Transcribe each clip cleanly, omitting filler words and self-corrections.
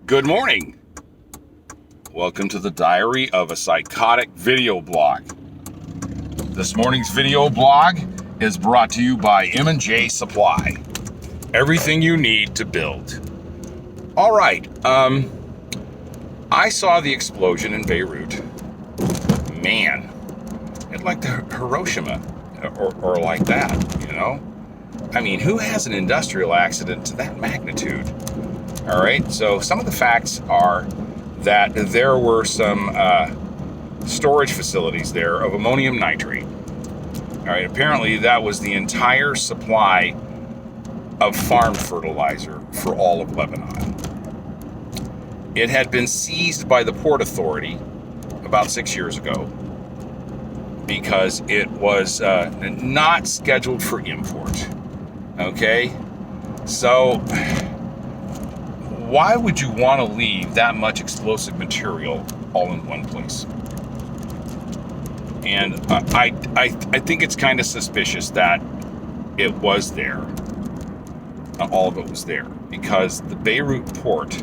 Good morning. Welcome to the Diary of a Psychotic video blog. This morning's video blog is brought to you by M&J Supply. Everything you need to build. All right. I saw the explosion in Beirut. Man, it's like the Hiroshima or like that, you know? I mean, who has an industrial accident to that magnitude? All right, so some of the facts are that there were some storage facilities there of ammonium nitrate. All right, apparently that was the entire supply of farm fertilizer for all of Lebanon. It had been seized by the Port Authority about 6 years ago because it was not scheduled for import. Okay, so why would you want to leave that much explosive material all in one place? And I think it's kind of suspicious that it was there. All of it was there because the Beirut port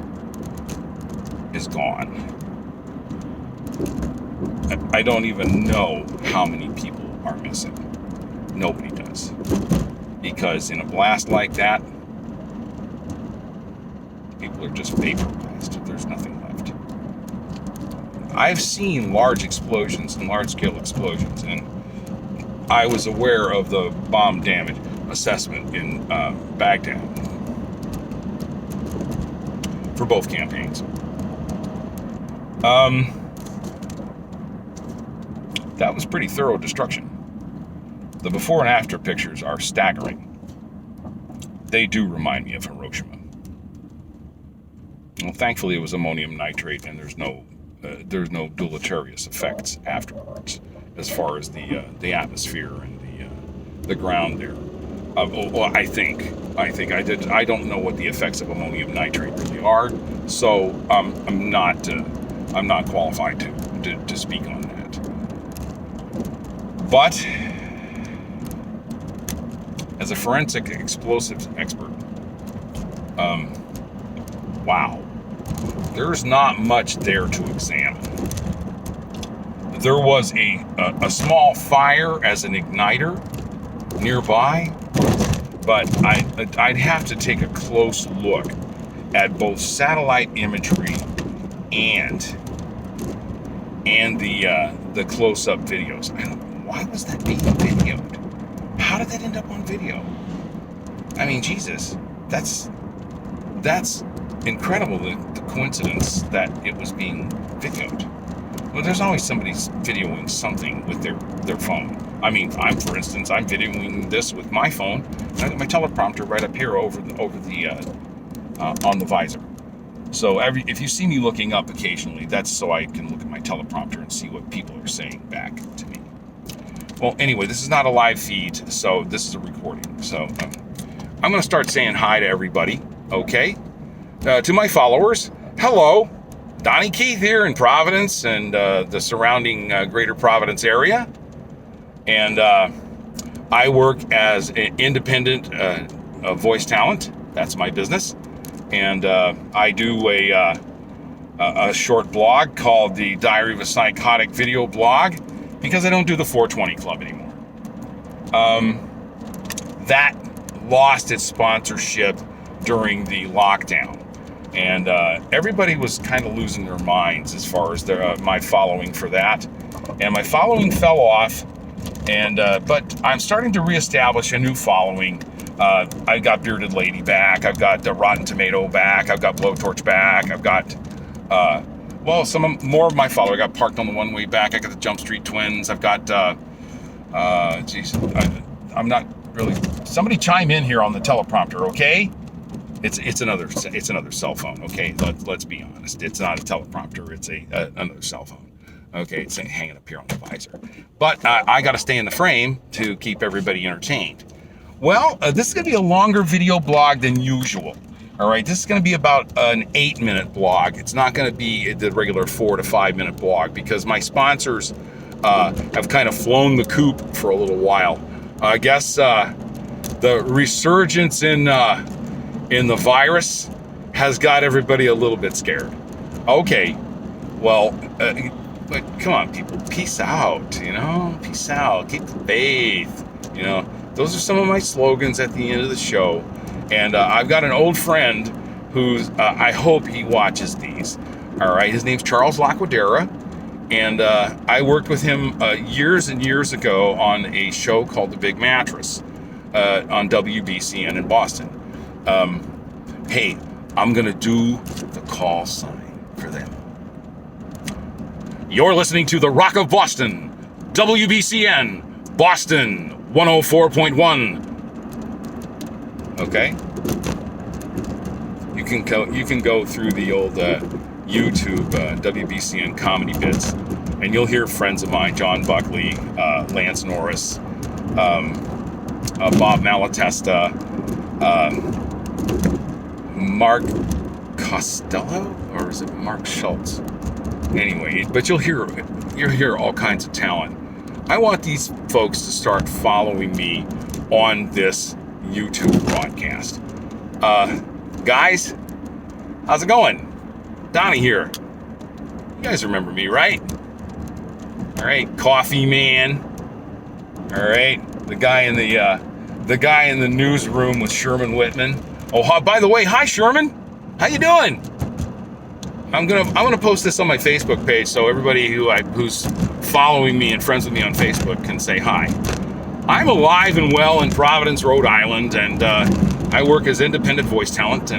is gone. I don't even know how many people are missing. Nobody does. Because in a blast like that, people are just vaporized. There's nothing left. I've seen large explosions and large-scale explosions, and I was aware of the bomb damage assessment in Baghdad for both campaigns. That was pretty thorough destruction. The before and after pictures are staggering. They do remind me of Hiroshima. Well, thankfully, it was ammonium nitrate, and there's no deleterious effects afterwards, as far as the atmosphere and the ground there. Well, I think I don't know what the effects of ammonium nitrate really are, so I'm not qualified to speak on that. But as a forensic explosives expert, wow. There's not much there to examine. There was a small fire as an igniter nearby, but I'd have to take a close look at both satellite imagery and the close-up videos. I don't know, why was that being videoed? How did that end up on video? I mean, Jesus, that's incredible, the coincidence that it was being videoed. Well, there's always somebody videoing something with their phone. I mean, I'm videoing this with my phone. I got my teleprompter right up here over the on the visor. So if you see me looking up occasionally, that's so I can look at my teleprompter and see what people are saying back to me. Well, anyway, this is not a live feed, so this is a recording. So I'm going to start saying hi to everybody, okay? To my followers, hello, Donnie Keith here in Providence and the surrounding greater Providence area. And I work as an independent voice talent. That's my business. And I do a short blog called the Diary of a Psychotic video blog because I don't do the 420 Club anymore. That lost its sponsorship during the lockdown. And everybody was kind of losing their minds as far as my following for that. And my following fell off. And but I'm starting to reestablish a new following. I got Bearded Lady back. I've got Rotten Tomato back. I've got Blowtorch back. I've got, more of my followers. I got Parked on the One Way back. I got the Jump Street Twins. I've got, I'm not really, somebody chime in here on the teleprompter, okay? It's another cell phone, okay? Let's be honest. It's not a teleprompter. It's another cell phone. Okay, it's hanging up here on the visor. But I got to stay in the frame to keep everybody entertained. Well, this is going to be a longer video blog than usual. All right, this is going to be about an 8-minute blog. It's not going to be the regular 4 to 5 minute blog because my sponsors have kind of flown the coop for a little while. I guess the resurgence in the virus has got everybody a little bit scared. Okay, well, but come on, people, peace out, peace out, keep the faith, those are some of my slogans at the end of the show. And I've got an old friend who's, I hope he watches these. All right, his name's Charles Laquadera, and I worked with him years and years ago on a show called The Big Mattress on WBCN in Boston. Hey, I'm gonna do the call sign for them. You're listening to The Rock of Boston, WBCN, Boston 104.1. Okay? You can go through the old YouTube WBCN comedy bits, and you'll hear friends of mine, John Buckley, Lance Norris, Bob Malatesta, Mark Costello, or is it Mark Schultz? Anyway, but you'll hear all kinds of talent. I want these folks to start following me on this YouTube broadcast. Guys, how's it going? Donnie here. You guys remember me, right? All right, Coffee Man. All right, the guy in the newsroom with Sherman Whitman. Oh, by the way, hi Sherman. How you doing? I'm gonna post this on my Facebook page so everybody who's following me and friends with me on Facebook can say hi. I'm alive and well in Providence, Rhode Island, and I work as independent voice talent.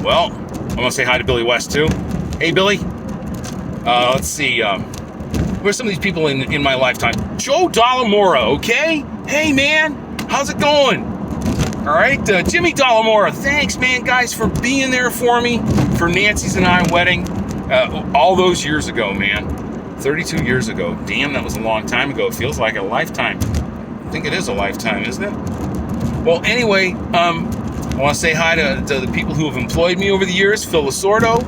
Well, I'm gonna say hi to Billy West too. Hey, Billy. Let's see. Who are some of these people in my lifetime? Joe Dollamora. Okay. Hey, man. How's it going? All right, Jimmy Dollamora. Thanks, man, guys, for being there for me for Nancy's and I wedding all those years ago, man. 32 years ago. Damn, that was a long time ago. It feels like a lifetime. I think it is a lifetime, isn't it? Well, anyway, I want to say hi to the people who have employed me over the years. Phil Lasordo.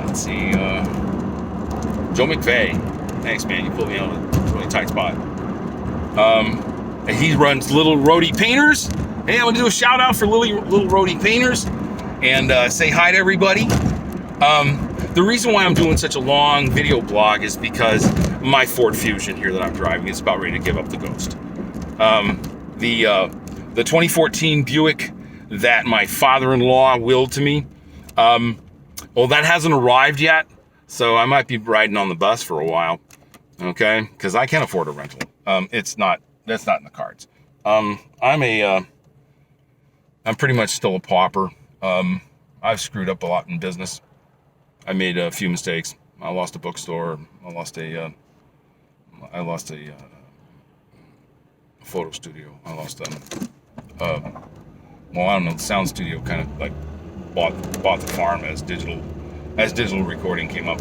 Let's see. Joe McVeigh. Thanks, man. You pulled me out of a really tight spot. He runs Little Roadie Painters. Hey, I'm going to do a shout out for Little Roadie Painters and say hi to everybody. The reason why I'm doing such a long video blog is because my Ford Fusion here that I'm driving is about ready to give up the ghost. The 2014 Buick that my father-in-law willed to me, well, that hasn't arrived yet, so I might be riding on the bus for a while, okay? Because I can't afford a rental. That's not in the cards. I'm pretty much still a pauper. I've screwed up a lot in business. I made a few mistakes. I lost a bookstore. I lost a photo studio. I lost well, I don't know. The sound studio kind of like bought the farm as digital recording came up.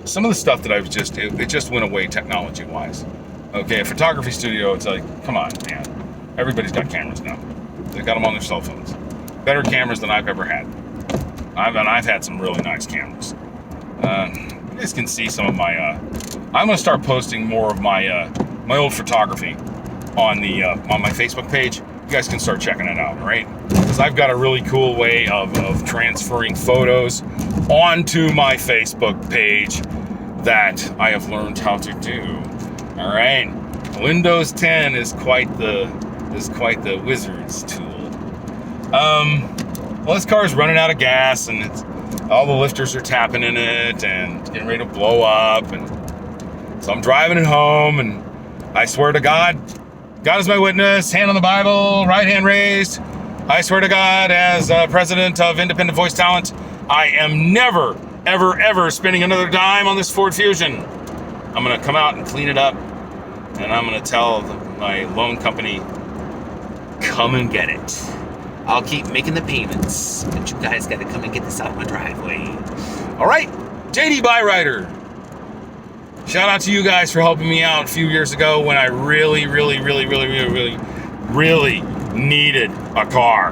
Some of the stuff that it just went away technology wise. Okay, a photography studio. It's like, come on, man. Everybody's got cameras now. They've got them on their cell phones. Better cameras than I've ever had. I've had some really nice cameras. You guys can see some of my. I'm gonna start posting more of my my old photography on my Facebook page. You guys can start checking it out, right? Because I've got a really cool way of transferring photos onto my Facebook page that I have learned how to do. All right, Windows 10 is quite the wizard's tool. Well, this car is running out of gas, and all the lifters are tapping in it and getting ready to blow up. And so I'm driving it home, and I swear to God, God is my witness, hand on the Bible, right hand raised. I swear to God, as president of Independent Voice Talent, I am never, ever, ever spending another dime on this Ford Fusion. I'm going to come out and clean it up, and I'm going to tell my loan company, come and get it. I'll keep making the payments, but you guys got to come and get this out of my driveway. All right, JD Byrider. Shout out to you guys for helping me out a few years ago when I really needed a car.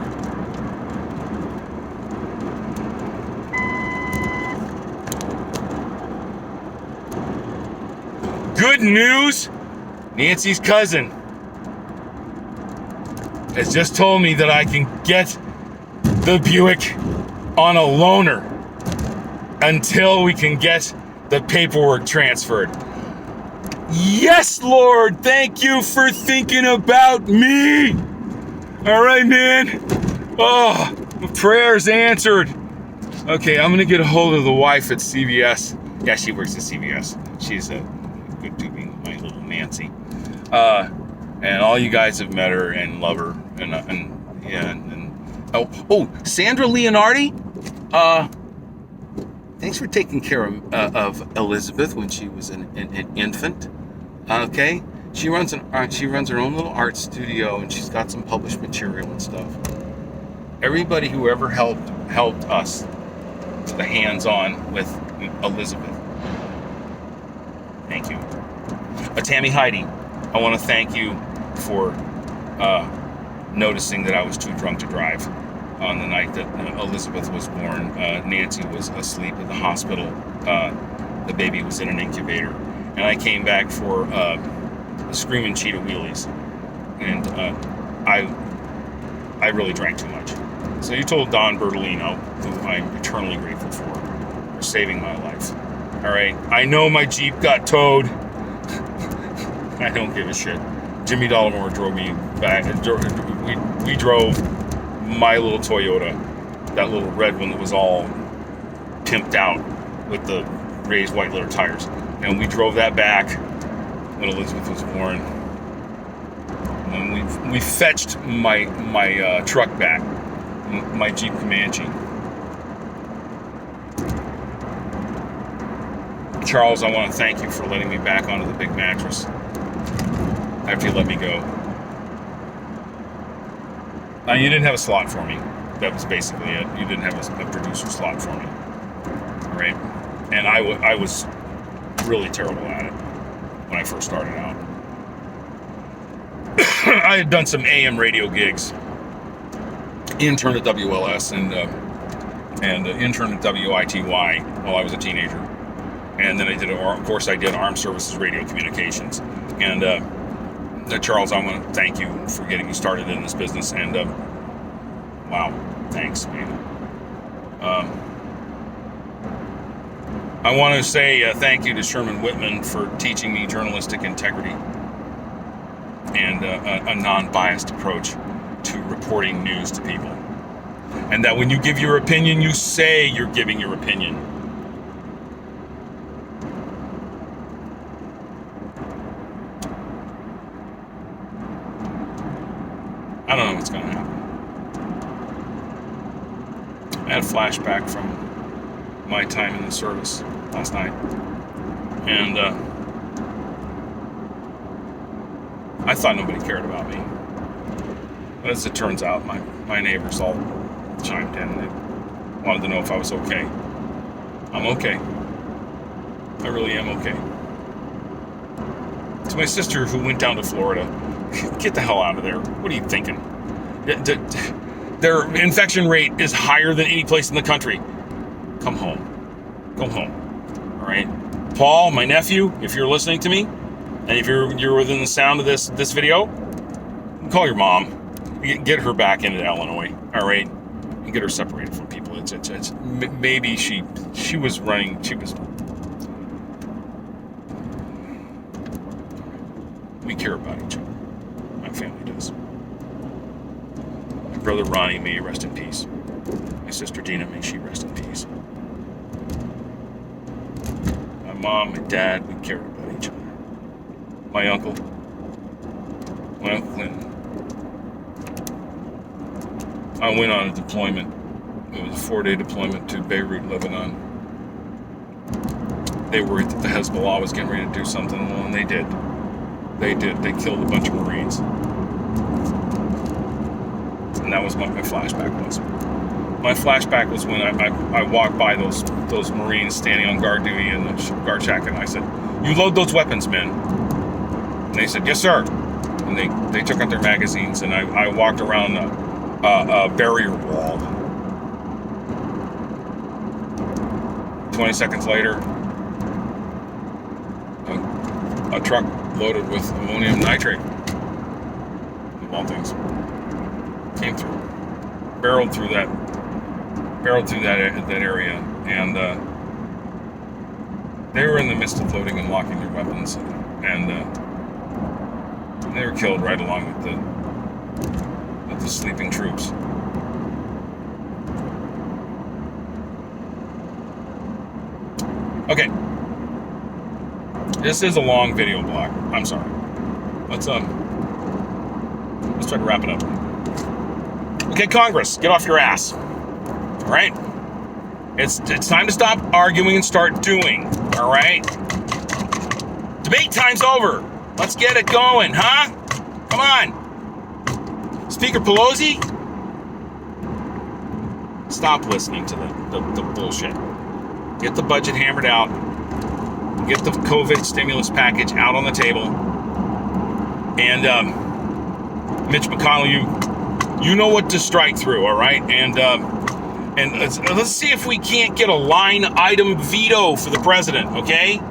Good news, Nancy's cousin has just told me that I can get the Buick on a loaner until we can get the paperwork transferred. Yes, Lord, thank you for thinking about me. All right, man. Oh, prayers answered. Okay, I'm gonna get a hold of the wife at CVS. Yeah, she works at CVS. She's a good tubing, my little Nancy. And all you guys have met her and love her. Oh, Sandra Leonardi. Thanks for taking care of Elizabeth when she was an infant. Okay, she runs her own little art studio, and she's got some published material and stuff. Everybody who ever helped us to the hands-on with Elizabeth. Thank you. Tammy Heidi, I want to thank you for noticing that I was too drunk to drive on the night that Elizabeth was born. Nancy was asleep at the hospital. The baby was in an incubator. And I came back for a screaming cheetah wheelies. And I really drank too much. So you told Don Bertolino, who I'm eternally grateful for saving my life. All right, I know my Jeep got towed. I don't give a shit. Jimmy Dollamore drove me back. We drove my little Toyota, that little red one that was all pimped out with the raised white letter tires. And we drove that back when Elizabeth was born. And we fetched my truck back, my Jeep Comanche. Charles, I want to thank you for letting me back onto the big mattress after you let me go. Now, you didn't have a slot for me. That was basically it. You didn't have a producer slot for me. All right? And I was really terrible at it when I first started out. I had done some AM radio gigs, intern at WLS and intern at WITY while I was a teenager. And then I did Armed Services Radio Communications. And Charles, I want to thank you for getting me started in this business. And wow, thanks, man. I want to say thank you to Sherman Whitman for teaching me journalistic integrity and a non-biased approach to reporting news to people. And that when you give your opinion, you say you're giving your opinion. I don't know what's going to happen. I had a flashback from my time in the service last night. And I thought nobody cared about me. But as it turns out, my neighbors all chimed in. They wanted to know if I was okay. I'm okay. I really am okay. To my sister who went down to Florida, get the hell out of there. What are you thinking? Their infection rate is higher than any place in the country. Come home. Go home. All right? Paul, my nephew, if you're listening to me, and if you're within the sound of this video, call your mom. Get her back into Illinois. All right? And get her separated from people. It's maybe she was running. We care about each other. My family does. My brother Ronnie, may he rest in peace. My sister Dina, may she rest in peace. My mom, my dad, we cared about each other. My uncle Clinton. I went on a deployment. It was a 4-day deployment to Beirut, Lebanon. They worried that the Hezbollah was getting ready to do something. Well, and they did. They did. They killed a bunch of Marines. And that was what my flashback was. My flashback was when I walked by those Marines standing on guard duty in the guard shack, and I said, "You load those weapons, men." And they said, "Yes, sir." And they took out their magazines, and I walked around a barrier wall. 20 seconds later, a truck loaded with ammonium nitrate of all things, came through, barreled through that area, and they were in the midst of loading and locking their weapons, and they were killed right along with the sleeping troops. Okay, this is a long video blog. I'm sorry. Let's try to wrap it up. Okay, Congress, get off your ass. All right? It's time to stop arguing and start doing. All right? Debate time's over. Let's get it going, huh? Come on. Speaker Pelosi, stop listening to the bullshit. Get the budget hammered out. Get the COVID stimulus package out on the table. And Mitch McConnell, you know what to strike through, all right? And let's see if we can't get a line item veto for the president, okay?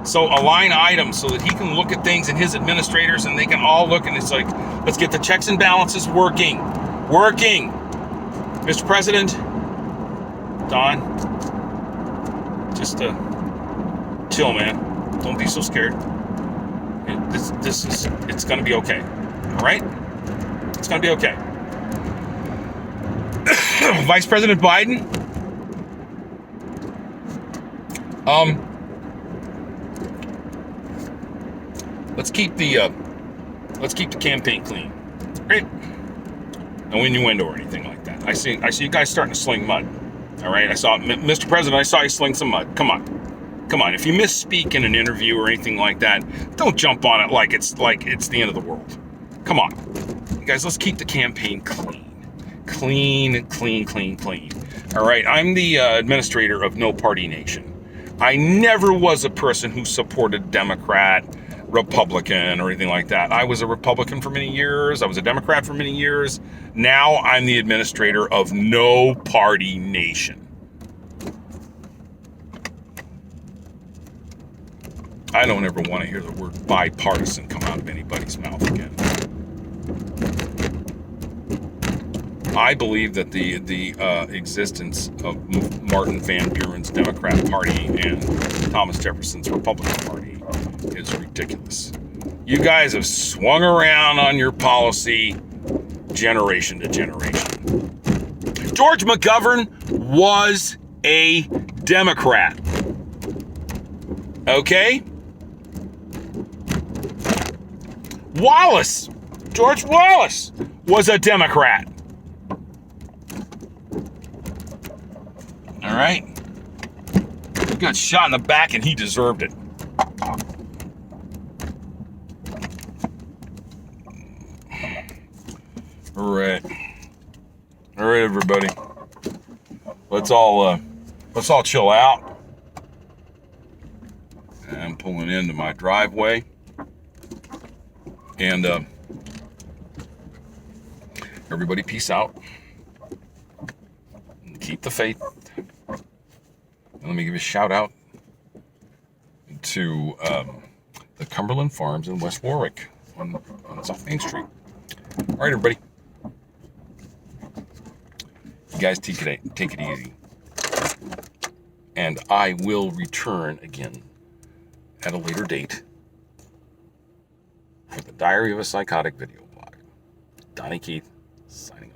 So a line item so that he can look at things and his administrators and they can all look, and it's like, let's get the checks and balances working. Mr. President, Don, just chill, man. Don't be so scared. It's going to be okay. All right? It's going to be okay. Vice President Biden, let's keep the campaign clean, right? No innuendo or anything like that. I see you guys starting to sling mud. All right, Mr. President, I saw you sling some mud. Come on. If you misspeak in an interview or anything like that, don't jump on it like it's the end of the world. Come on, you guys, let's keep the campaign clean. Clean. All right, I'm the administrator of No Party Nation. I never was a person who supported Democrat, Republican, or anything like that. I was a Republican for many years. I was a Democrat for many years. Now I'm the administrator of No Party Nation. I don't ever want to hear the word bipartisan come out of anybody's mouth again. I believe that the existence of Martin Van Buren's Democrat Party and Thomas Jefferson's Republican Party is ridiculous. You guys have swung around on your policy generation to generation. George McGovern was a Democrat. Okay? George Wallace was a Democrat. All right? He got shot in the back and he deserved it. All right, everybody. Let's all chill out. I'm pulling into my driveway, and everybody, peace out. Keep the faith. And let me give a shout out to the Cumberland Farms in West Warwick on South Main Street. All right, everybody. You guys take it easy. And I will return again at a later date for the Diary of a Psychotic video blog. Donnie Keith, signing